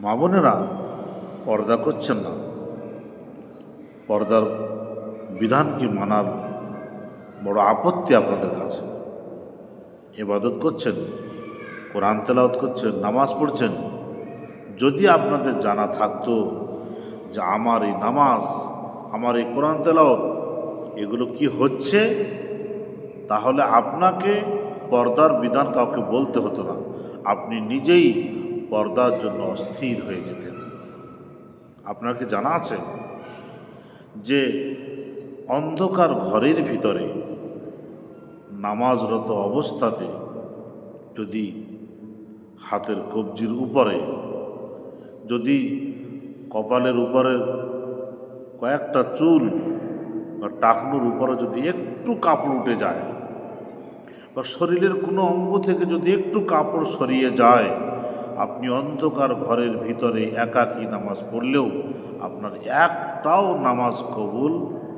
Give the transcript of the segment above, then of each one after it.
মা বোনেরা পর্দা করছেন না, পর্দার বিধানকে মানার বড় আপত্তি আপনাদের কাছে। ইবাদত করছেন, কোরআন তেলাওয়াত করছেন, নামাজ পড়ছেন। যদি আপনাদের জানা থাকতো যে আমার এই নামাজ, আমার এই কোরআন তেলাওয়াত এগুলো কি হচ্ছে, তাহলে আপনাকে পর্দার বিধান কাউকে বলতে হতো না, আপনি নিজেই পর্দার জন্য অস্থির হয়ে যেতেন। আপনার কি জানা আছে যে অন্ধকার ঘরের ভিতরে নামাজরত অবস্থাতে যদি হাতের কবজির উপরে, যদি কপালের উপরে কয়েকটা চুল বা টাকনুর উপরে যদি একটু কাপড় উঠে যায়, বা শরীরের কোনো অঙ্গ থেকে যদি একটু কাপড় সরিয়ে যায়, আপনি অন্ধকার ঘরের ভিতরে একাকী নামাজ পড়লেও আপনার একটাও নামাজ কবুল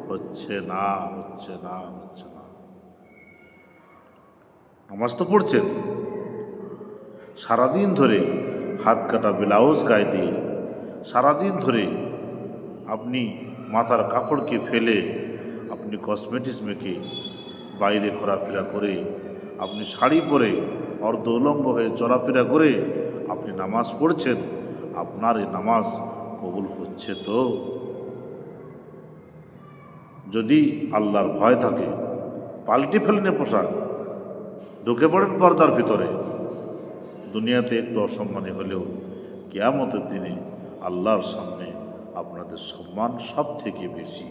হচ্ছে না। নামাজ তো পড়ছেন, সারাদিন ধরে হাত কাটা ব্লাউজ গায়ে দিয়ে, সারাদিন ধরে আপনি মাথার কাপড়কে ফেলে, আপনি কসমেটিক্স মেখে বাইরে ঘোরাফেরা করে, আপনি শাড়ি পরে অর্ধ উলঙ্গ হয়ে চলাফেরা করে আপনি নামাজ পড়ছেন, আপনার এই নামাজ কবুল হচ্ছে তো? যদি আল্লাহর ভয় থাকে, পাল্টে ফেলেন পোশাক, ঢুকে পড়েন পর্দার ভিতরে। দুনিয়াতে একটু অসম্মানী হলেও কিয়ামতের দিনে আল্লাহর সামনে আপনাদের সম্মান সব থেকে বেশি।